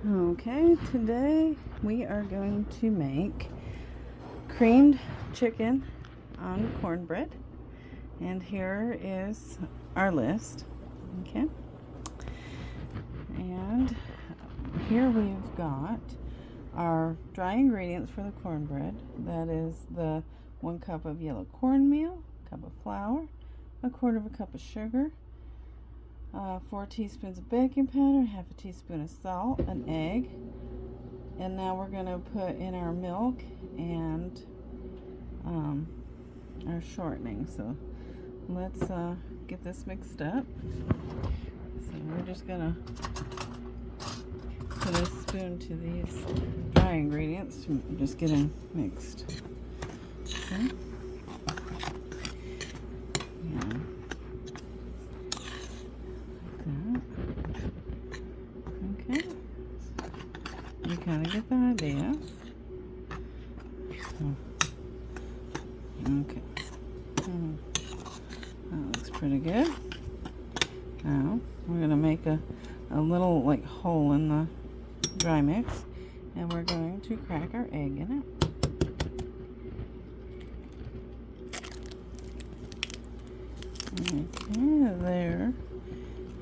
Okay, today we are going to make creamed chicken on cornbread, and here is our list. Okay, and here we've got our dry ingredients for the cornbread. That is the 1 cup of yellow cornmeal, a cup of flour, a quarter of a cup of sugar, 4 teaspoons of baking powder, half a teaspoon of salt, an egg, and now we're going to put in our milk and our shortening. So let's get this mixed up. So we're just going to put a spoon to these dry ingredients to just get them mixed. Okay. Okay, you kind of get the idea. Okay, that looks pretty good. Now we're going to make a little like hole in the dry mix, and we're going to crack our egg in it. Okay, there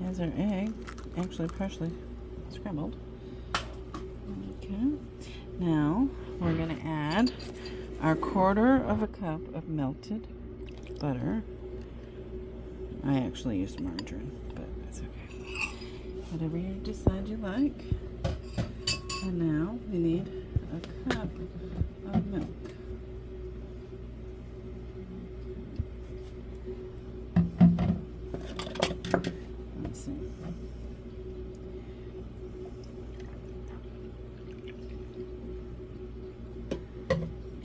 is our egg, actually partially scrambled. Okay, now we're going to add our quarter of a cup of melted butter. I actually used margarine, but that's okay. Whatever you decide you like. And now we need a cup of milk. Let's see.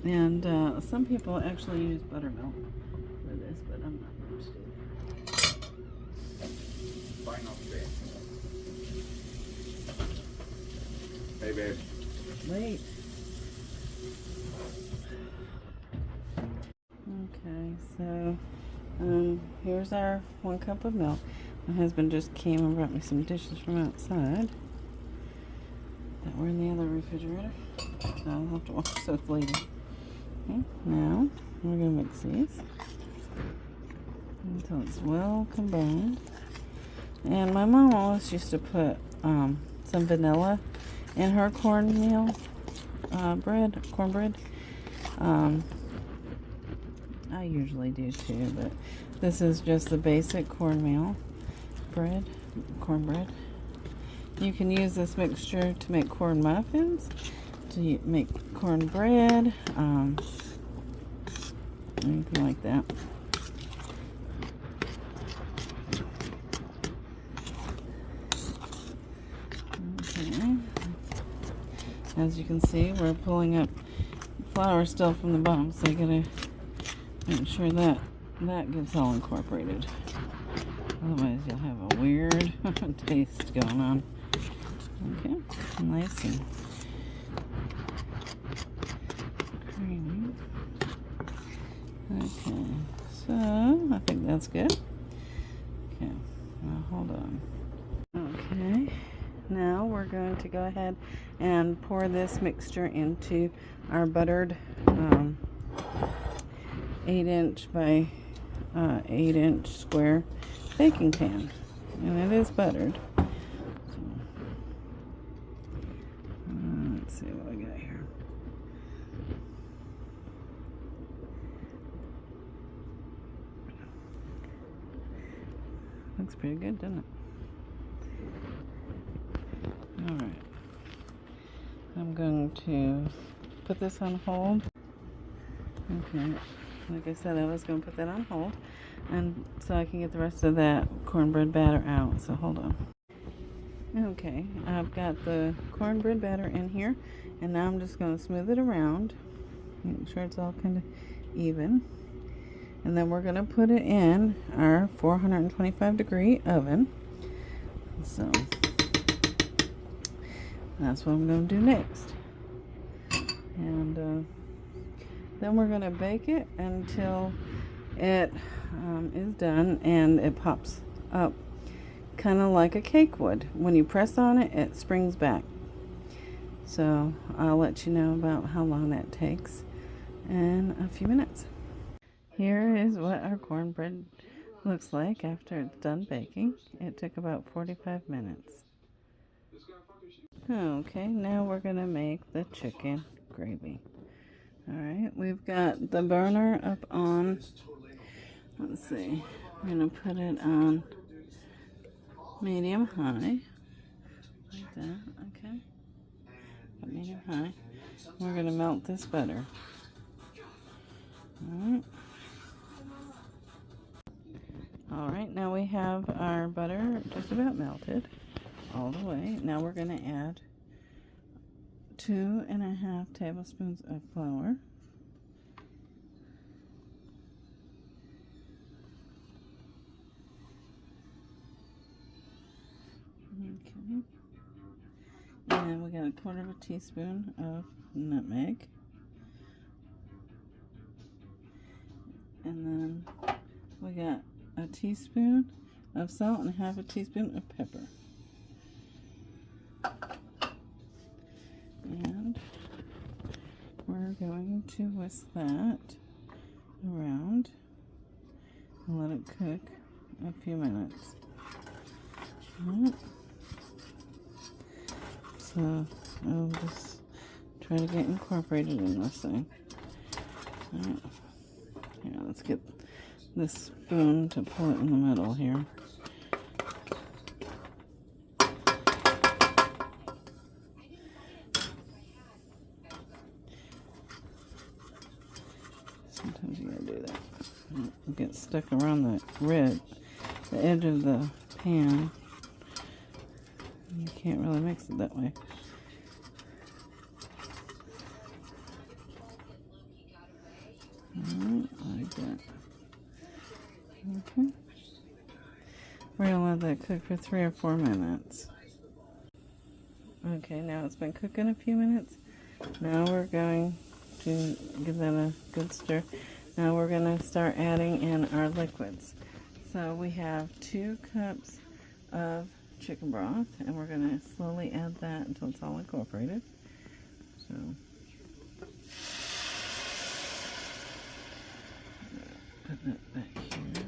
And some people actually use buttermilk for this, but I'm not going to do that. Hey, babe. Wait. Okay, so here's our 1 cup of milk. My husband just came and brought me some dishes from outside that were in the other refrigerator. So I'll have to wash those later. Okay, now we're going to mix these until it's well combined. And my mom always used to put some vanilla in her cornmeal cornbread. I usually do too, but this is just the basic cornmeal cornbread. You can use this mixture to make corn muffins, to make cornbread, anything like that. Okay. As you can see, we're pulling up flour still from the bottom, so you gotta make sure that gets all incorporated. Otherwise, you'll have a weird taste going on. Okay, nice and creamy. Okay, so I think that's good. Okay, now hold on. Okay, now we're going to go ahead and pour this mixture into our buttered 8-inch by 8-inch square baking pan, and it is buttered. So, let's see what we got here. Looks pretty good, doesn't it? Alright, I'm going to put this on hold. Okay, like I said, I was going to put that on hold, and so I can get the rest of that cornbread batter out, so hold on. Okay, I've got the cornbread batter in here, and now I'm just going to smooth it around, make sure it's all kind of even, and then we're going to put it in our 425 degree oven. So that's what I'm going to do next. And then we're going to bake it until it is done and it pops up kind of like a cake would. When you press on it, it springs back. So I'll let you know about how long that takes in a few minutes. Here is what our cornbread looks like after it's done baking. It took about 45 minutes. Okay, now we're going to make the chicken gravy. Alright, we've got the burner up on, let's see, we're going to put it on medium high, like that, okay, medium high. We're going to melt this butter. Alright, now we have our butter just about melted all the way. Now we're going to add 2.5 tablespoons of flour. Okay. And we got a 1/4 teaspoon of nutmeg. And then we got a teaspoon of salt and 1/2 teaspoon of pepper. And we're going to whisk that around and let it cook a few minutes. Alright. So I'll just try to get incorporated in this thing. Alright. Here, let's get this spoon to pull it in the middle here. Sometimes you gotta do that. It gets stuck around the edge of the pan. You can't really mix it that way. Alright, like that. Okay. We're gonna let that cook for 3 or 4 minutes. Okay, now it's been cooking a few minutes. Now we're going to give that a good stir. Now we're going to start adding in our liquids. So we have 2 cups of chicken broth, and we're going to slowly add that until it's all incorporated. So put that back here.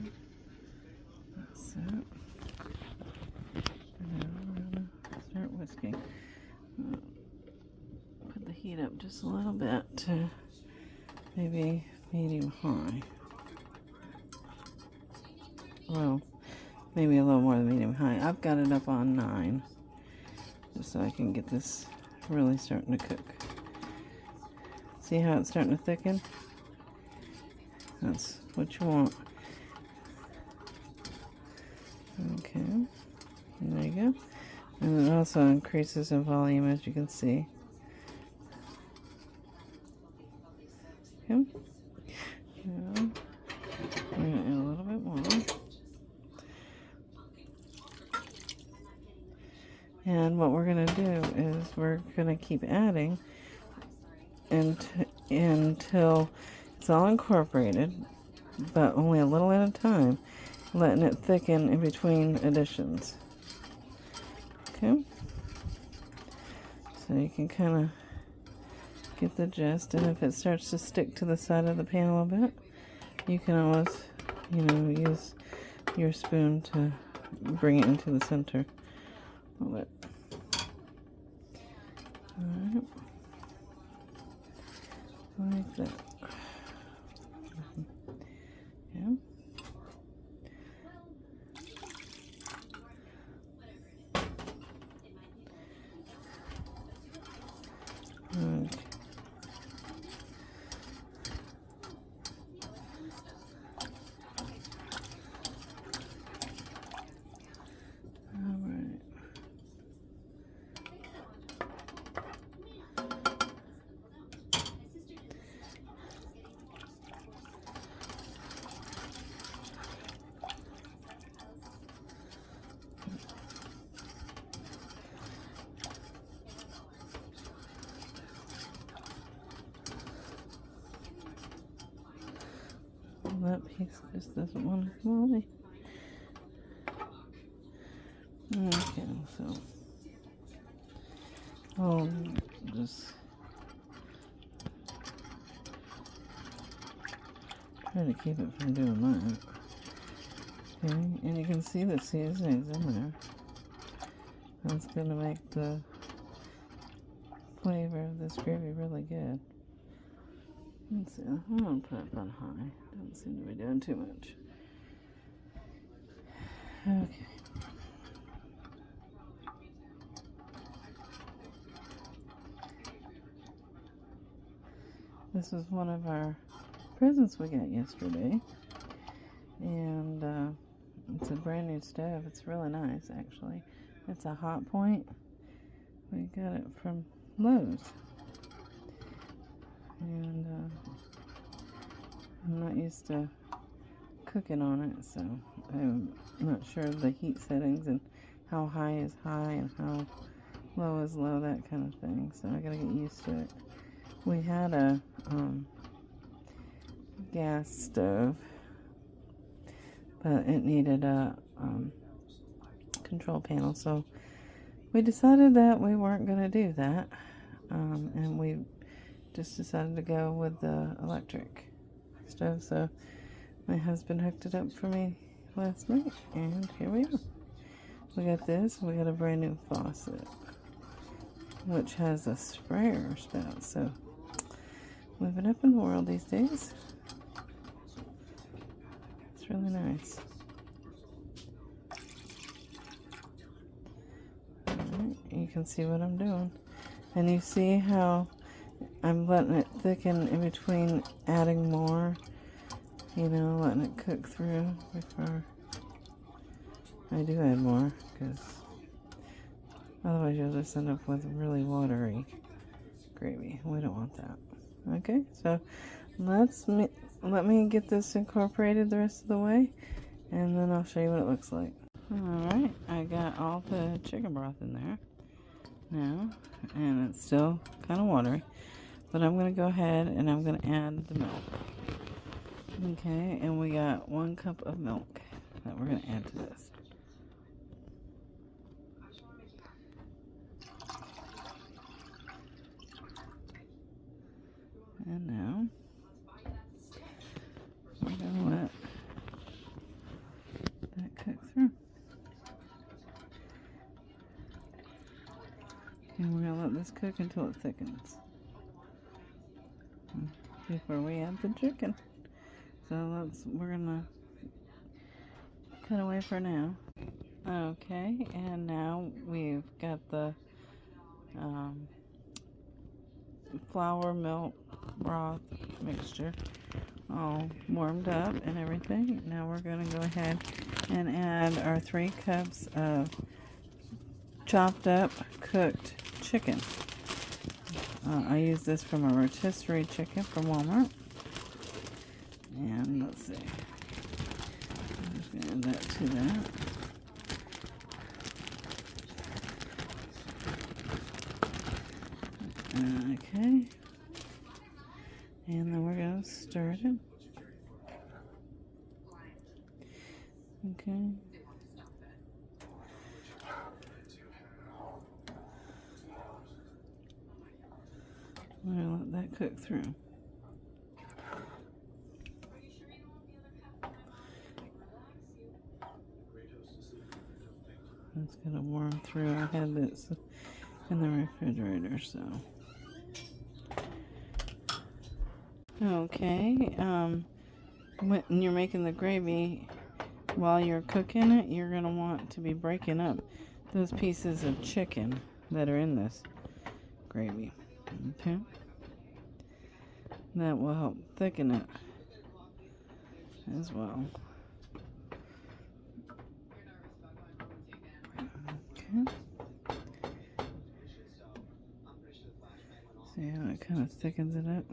That's it. And now we're going to start whisking. Put the heat up just a little bit to maybe medium high. Well, maybe a little more than medium high. I've got it up on 9, just so I can get this really starting to cook. See how it's starting to thicken? That's what you want. Okay, there you go. And it also increases in volume, as you can see. Okay. Now, we're going to add a little bit more. And what we're going to do is we're going to keep adding until it's all incorporated, but only a little at a time, letting it thicken in between additions. Okay? So you can kind of get the gist, and if it starts to stick to the side of the pan a little bit, you can always, use your spoon to bring it into the center a little bit. Alright. Like that. Yeah. Okay. That piece just doesn't want to come away. Okay, so I'll just try to keep it from doing that. Okay, and you can see the seasonings in there. That's going to make the flavor of this gravy really good. Let's see, I'm going to put it on high. Doesn't seem to be doing too much. Okay. This was one of our presents we got yesterday. And it's a brand new stove. It's really nice, actually. It's a hot point. We got it from Lowe's. And I'm not used to cooking on it, so I'm not sure of the heat settings and how high is high and how low is low, that kind of thing. So I gotta get used to it. We had a gas stove, but it needed a control panel, so we decided that we weren't going to do that, and we just decided to go with the electric stove. So my husband hooked it up for me last night, and here we are. We got this. We got a brand new faucet, which has a sprayer spout, so living up in the world these days. It's really nice. Alright, you can see what I'm doing. And you see how I'm letting it thicken in between adding more, you know, letting it cook through before I do add more, because otherwise you'll just end up with really watery gravy. We don't want that. Okay, so let me get this incorporated the rest of the way, and then I'll show you what it looks like. Alright, I got all the chicken broth in there now, and it's still kind of watery, but I'm going to go ahead and I'm going to add the milk. Okay, and we got 1 cup of milk that we're going to add to this. And now we're going to let that cook through. And we're going to let this cook until it thickens before we add the chicken. So we're going to cut away for now. Okay, and now we've got the flour, milk, broth mixture all warmed up and everything. Now we're going to go ahead and add our 3 cups of chopped up cooked chicken. I use this from a rotisserie chicken from Walmart. And let's see, I'm just going to add that to that. Okay, and then we're going to stir it. Okay. We're going to let that cook through. It's going to warm through. I had this in the refrigerator, so. Okay, when you're making the gravy, while you're cooking it, you're going to want to be breaking up those pieces of chicken that are in this gravy. Okay, that will help thicken it as well. Okay, see how it kind of thickens it up.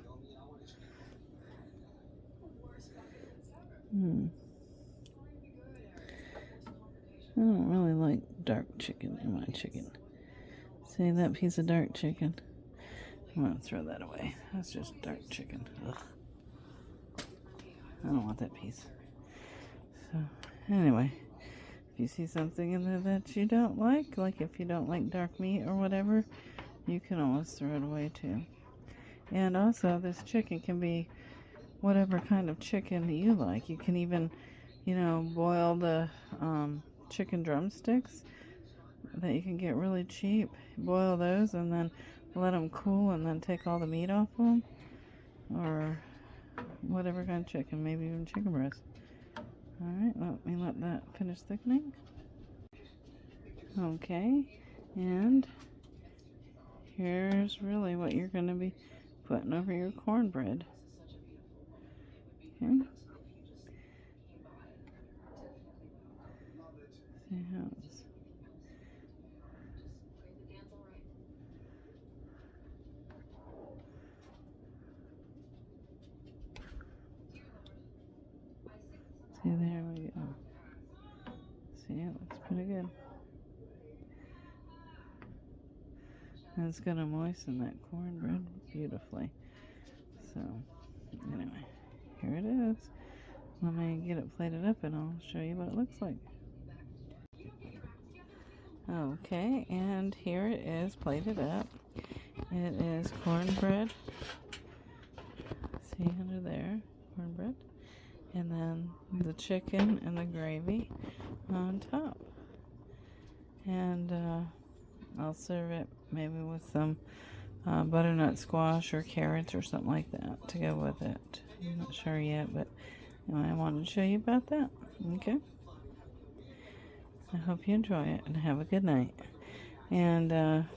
I don't really like dark chicken in my chicken. See that piece of dark chicken? I'm going to throw that away. That's just dark chicken. Ugh. I don't want that piece. So, anyway, if you see something in there that you don't like if you don't like dark meat or whatever, you can always throw it away too. And also, this chicken can be whatever kind of chicken you like. You can even, boil the chicken drumsticks that you can get really cheap. Boil those and then let them cool and then take all the meat off them. Or whatever kind of chicken, maybe even chicken breast. Alright, let me let that finish thickening. Okay, and here's really what you're going to be putting over your cornbread. Okay. See how it's... See, there we go. See, it looks pretty good. And it's going to moisten that cornbread beautifully. So, anyway, here it is. Let me get it plated up and I'll show you what it looks like. Okay, and here it is plated up. It is cornbread. See under there, cornbread. And then the chicken and the gravy on top. And I'll serve it maybe with some butternut squash or carrots or something like that to go with it. I'm not sure yet, but anyway, I wanted to show you about that. Okay. I hope you enjoy it and have a good night. And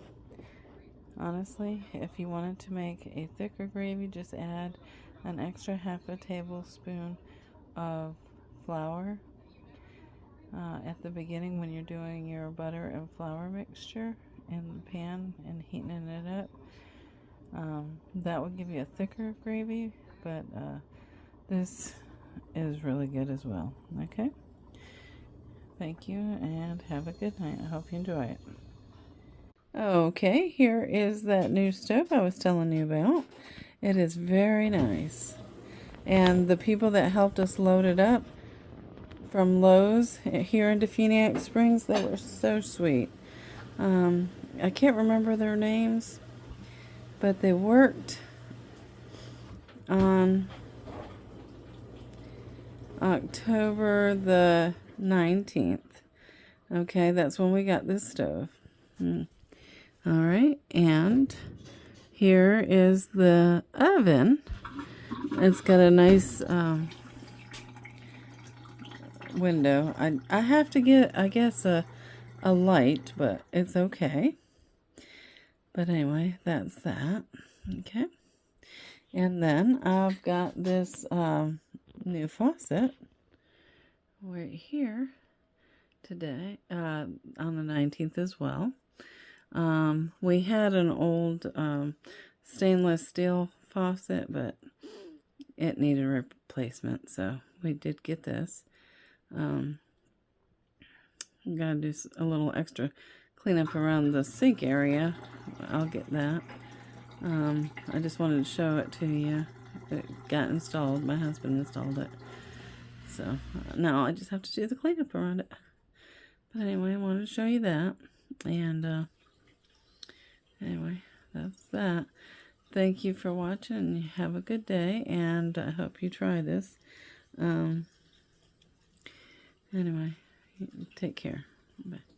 honestly, if you wanted to make a thicker gravy, just add an extra half a tablespoon of flour at the beginning when you're doing your butter and flour mixture in the pan and heating it up. That would give you a thicker gravy, but this is really good as well. Okay? Thank you and have a good night. I hope you enjoy it. Okay, here is that new stove I was telling you about. It is very nice. And the people that helped us load it up from Lowe's here in Defeniak Springs, they were so sweet. I can't remember their names, but they worked on October the 19th. Okay, that's when we got this stove. Alright, and here is the oven. It's got a nice window. I have to get, I guess, a light, but it's okay. But anyway, that's that. Okay. And then I've got this new faucet right here today, on the 19th as well. We had an old stainless steel faucet, but it needed replacement, so we did get this. Gotta do a little extra cleanup around the sink area. I'll get that. I just wanted to show it to you. It got installed. My husband installed it. So now I just have to do the cleanup around it. But anyway, I wanted to show you that. And anyway, that's that. Thank you for watching, and have a good day, and I hope you try this. Anyway, take care. Bye.